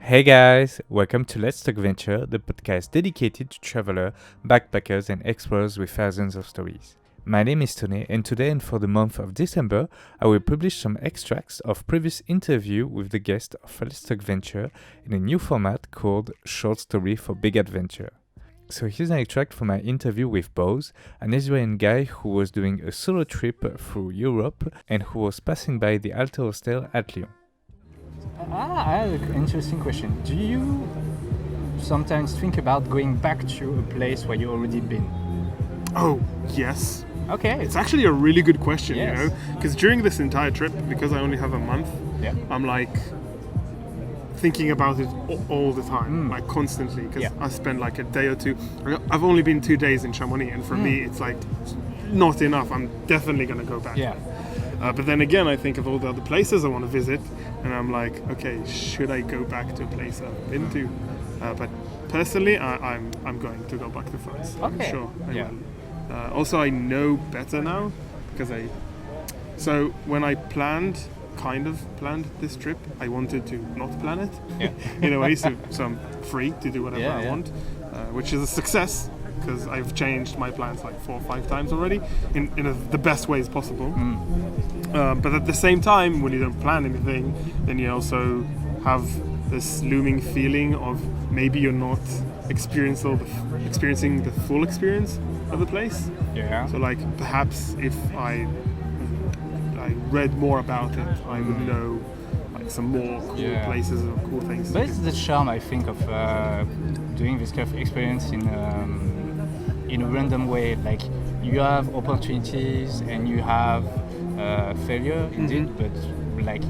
Hey guys, welcome to Let's Talk Venture, the podcast dedicated to travelers, backpackers, and explorers with thousands of stories. My name is Tony, and today and for the month of December, I will publish some extracts of previous interview with the guest of Let's Talk Venture in a new format called Short Story for Big Adventure. So here's an extract from my interview with Boaz, an Israelian guy who was doing a solo trip through Europe and who was passing by the Alto Hostel at Lyon. I have an interesting question. Do you sometimes think about going back to a place where you already been? Oh, yes. Okay. It's actually a really good question, Yes. you know, because during this entire trip, because I only have a month, Yeah. I'm like thinking about it all the time, like constantly, because Yeah. I spend like a day or two. I've only been 2 days in Chamonix, and for me, it's like not enough. I'm definitely going to go back. Yeah. But then again, I think of all the other places I want to visit, and I'm like, okay, should I go back to a place I've been to? But personally, I'm going to go back to France. I'm Okay. sure I Yeah. will. Also, I know better now because So when I planned this trip, I wanted to not plan it Yeah. in a way, so I'm free to do whatever Yeah, I yeah. want, which is a success because I've changed my plans like 4 or 5 times already in the best ways possible. But at the same time, when you don't plan anything, then you also have this looming feeling of maybe you're not experiencing the full experience of the place. Yeah. So like perhaps if I read more about it, I would know like some more cool Yeah. places or cool things. But it's the charm, I think, of doing this kind of experience in a random way. Like you have opportunities and you have failure, indeed. But like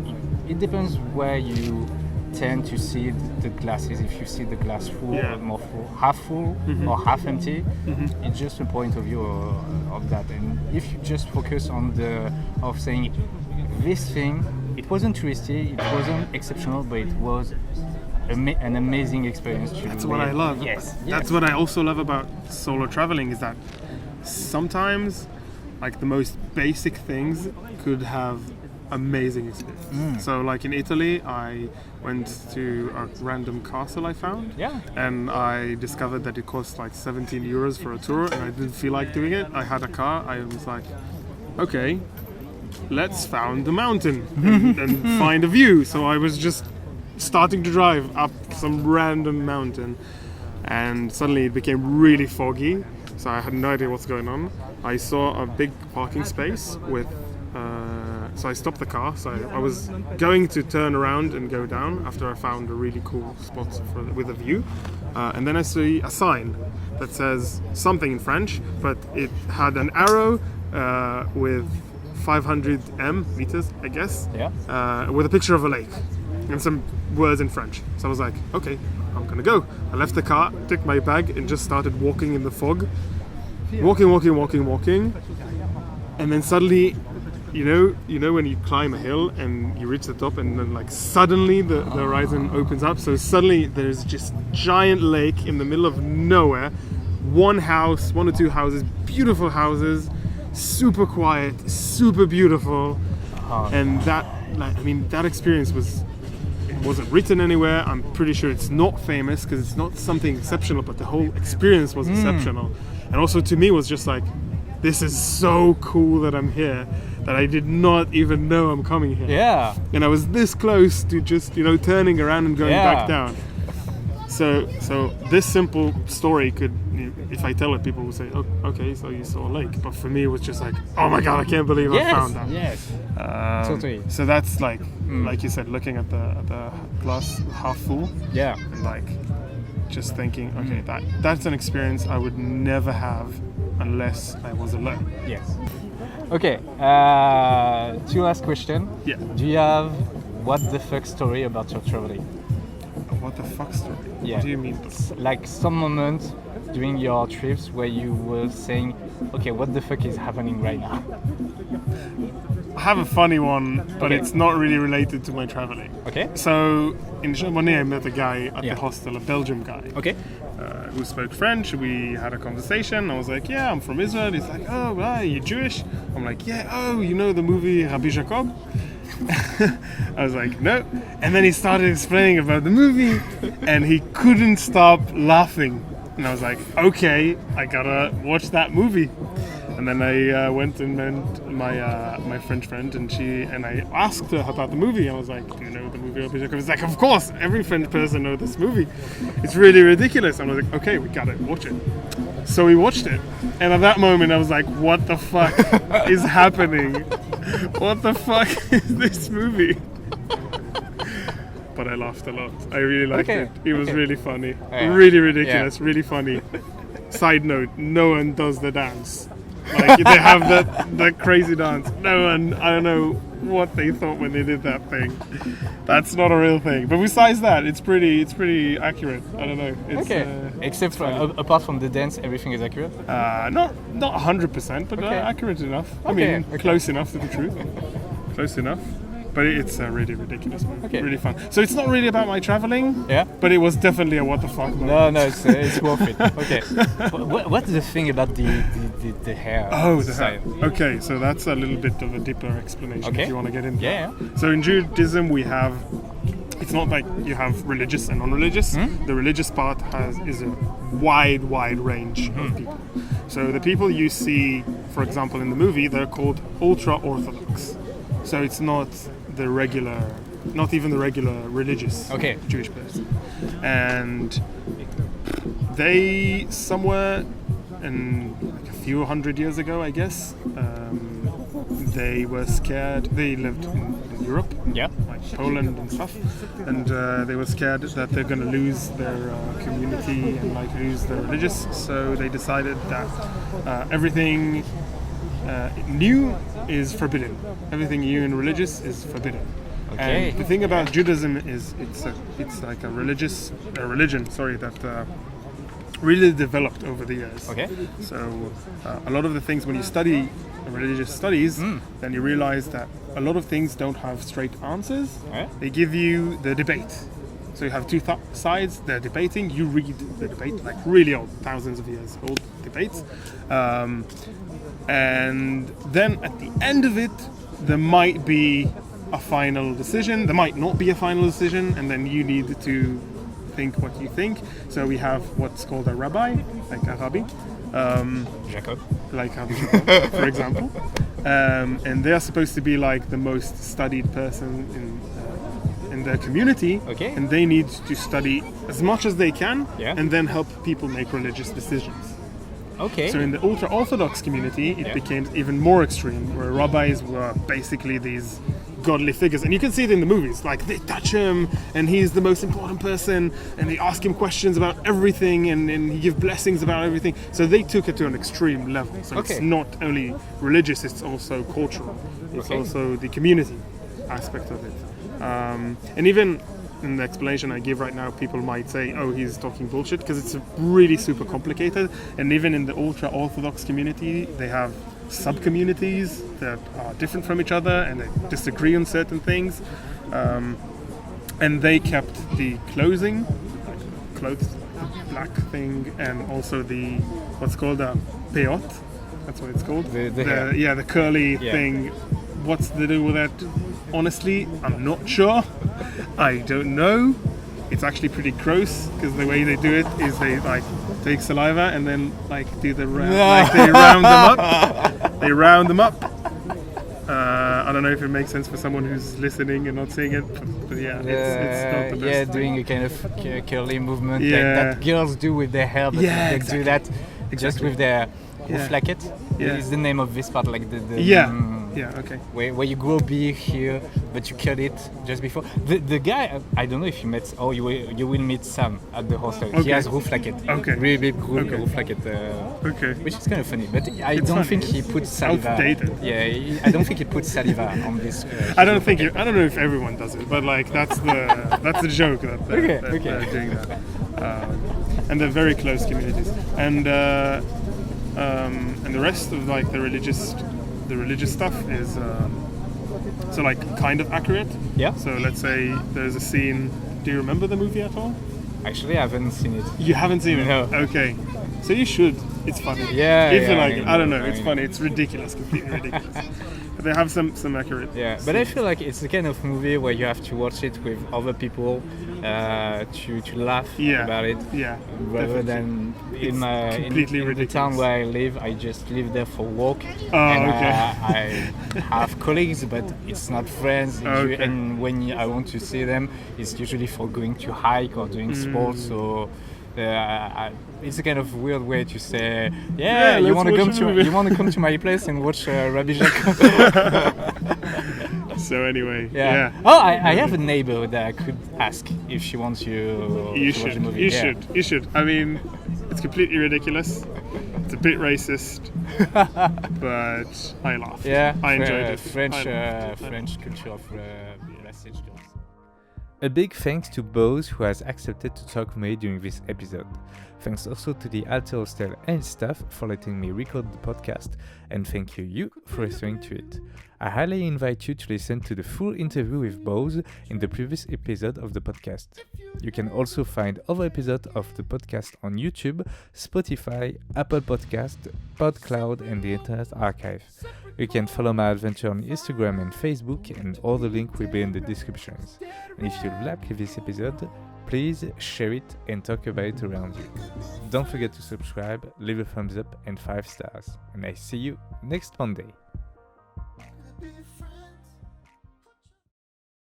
it depends where you tend to see the glasses. If you see the glass full Yeah. or more full or half empty, it's just a point of view of that. And if you just focus on saying this thing, it wasn't touristy, it wasn't exceptional, but it was an amazing experience to That's what I love. Yes. That's what I also love about solo traveling is that sometimes like the most basic things could have amazing experience. So like in Italy, I went to a random castle I found. Yeah. And I discovered that it cost like 17 euros for a tour, and I didn't feel like doing it. I had a car. I was like, okay, let's found the mountain and find a view. So I was just starting to drive up some random mountain, and suddenly it became really foggy. So I had no idea what's going on. I saw a big parking space with. So I stopped the car. So I was going to turn around and go down after I found a really cool spot with a view. And then I see a sign that says something in French, but it had an arrow with 500 meters, I guess, with a picture of a lake and some words in French. So I was like, okay, I'm gonna go. I left the car, took my bag, and just started walking in the fog. Walking. And then suddenly, you know when you climb a hill and you reach the top and then like suddenly the horizon opens up. So suddenly there's just giant lake in the middle of nowhere. One or two houses, beautiful houses, super quiet, super beautiful. And that experience wasn't written anywhere. I'm pretty sure it's not famous because it's not something exceptional, but the whole experience was exceptional. And also to me was just like, this is so cool that I'm here, that I did not even know I'm coming here. Yeah. And I was this close to just, turning around and going Yeah. back down. So this simple story could, if I tell it, people will say, oh, okay, so you saw a lake. But for me, it was just like, oh my God, I can't believe I found that. Yes. Totally. So that's like you said, looking at the glass half full. Yeah. And like just thinking, okay, that's an experience I would never have unless I was alone. Yes. Okay. 2 last question. Yeah. Do you have what the fuck story about your traveling? What the fuck story? Yeah. What do you mean? Like some moment during your trips where you were saying, okay, what the fuck is happening right now? I have a funny one, but Okay. it's not really related to my traveling. Okay. So in Chamonix, I met a guy at Yeah. the hostel, a Belgian guy. Okay. Who spoke French. We had a conversation. I was like, yeah, I'm from Israel. He's like, oh, wow, you Jewish? I'm like, yeah, oh, you know the movie Rabbi Jacob? I was like, no. And then he started explaining about the movie, and he couldn't stop laughing. And I was like, okay, I gotta watch that movie. And then I went and met my French friend, and I asked her about the movie. I was like, do you know the movie Rabbi Jacob? It's like, of course, every French person knows this movie. It's really ridiculous. And I was like, okay, we gotta watch it. So we watched it. And at that moment, I was like, what the fuck is happening? What the fuck is this movie? But I laughed a lot. I really liked it. It was really funny. Really ridiculous, really funny. Side note, no one does the dance. Like, they have that crazy dance. No one, I don't know what they thought when they did that thing. That's not a real thing. But besides that, it's pretty accurate. I don't know. It's, Except for, apart from the dance, everything is accurate? Not 100%, but accurate enough. I mean, close enough to the truth. Close enough. But it's a really ridiculous movie. Really fun. So it's not really about my traveling. Yeah. But it was definitely a what the fuck moment. No, it's worth it. Okay. What's the thing about the hair? Oh, the hair. Okay, so that's a little bit of a deeper explanation if you want to get into it. So in Judaism we have, it's not like you have religious and non-religious. The religious part is a wide range of people. So the people you see, for example, in the movie, they're called ultra-Orthodox. So it's not even the regular religious Jewish person. And they, somewhere in like a few hundred years ago, I guess, they were scared. They lived in Europe, like Poland and stuff, and they were scared that they're going to lose their community and like lose their religious. So they decided that everything new is forbidden. Everything new and religious is forbidden. And the thing about Judaism is it's like a religion, that really developed over the years. So a lot of the things when you study religious studies, then you realize that a lot of things don't have straight answers. They give you the debate. So you have two sides, they're debating, you read the debate, like really old, thousands of years old debates. And then at the end of it, there might be a final decision, there might not be a final decision, and then you need to think what you think. So we have what's called a rabbi, like a rabbi. Jacob. Like Rabbi Jacob, for example. And they're supposed to be like the most studied person in their community, and they need to study as much as they can and then help people make religious decisions. So in the ultra-Orthodox community, it became even more extreme, where rabbis were basically these godly figures. And you can see it in the movies, like they touch him and he's the most important person and they ask him questions about everything and he gives blessings about everything. So they took it to an extreme level. So it's not only religious, it's also cultural. It's also the community aspect of it. And even in the explanation I give right now, people might say, oh, he's talking bullshit, because it's really super complicated. And even in the ultra-Orthodox community, they have sub-communities that are different from each other and they disagree on certain things. And they kept the clothing, like clothes, the black thing, and also the, what's called a peot. That's what it's called. The curly thing. What's the deal with that? Honestly, I'm not sure. I don't know. It's actually pretty gross, because the way they do it is they like take saliva and then like do the like they round them up. They round them up. I don't know if it makes sense for someone who's listening and not seeing it, but it's not the best. Yeah, doing a kind of curly movement that girls do with their hair, but they do that just with their rooflacket. Is the name of this part, like where you grow big here, but you cut it just before. The guy, I don't know if you met, you will meet Sam at the hostel. He has rooflacket, really big rooflacket, which is kind of funny. But I don't think he puts saliva. Outdated. Yeah, I don't think he puts saliva on this. I don't know if everyone does it, but like that's the joke that they're doing that. And they're very close communities, and the rest of like the religious stuff is so like kind of accurate. So let's say there's a scene. Do you remember the movie at all? Actually, I haven't seen it. You haven't seen it? No. Okay. So you should. It's funny. Yeah. If you like it. I don't know. It's funny. It's ridiculous. Completely ridiculous. they have some accurate. Yeah, but I feel like it's the kind of movie where you have to watch it with other people to laugh about it. Yeah, rather definitely. than in the town where I live, I just live there for walk. I have colleagues, but it's not friends. And when I want to see them, it's usually for going to hike or doing sports. So it's a kind of weird way to say, you want to come to my place and watch Rabbi Jacob. So anyway, Oh, I have a neighbor that I could ask if she wants to watch the movie. You should. I mean, it's completely ridiculous. It's a bit racist, but I laughed. Yeah, I enjoyed it. French culture of message girls. A big thanks to Boaz who has accepted to talk with me during this episode. Thanks also to the Alter Hostel and staff for letting me record the podcast, and thank you for listening to it. I highly invite you to listen to the full interview with Boaz in the previous episode of the podcast. You can also find other episodes of the podcast on YouTube, Spotify, Apple Podcast, PodCloud, and the Internet Archive. You can follow my adventure on Instagram and Facebook, and all the links will be in the descriptions. And if you like this episode, please share it and talk about it around you. Don't forget to subscribe, leave a thumbs up and 5 stars. And I see you next Monday.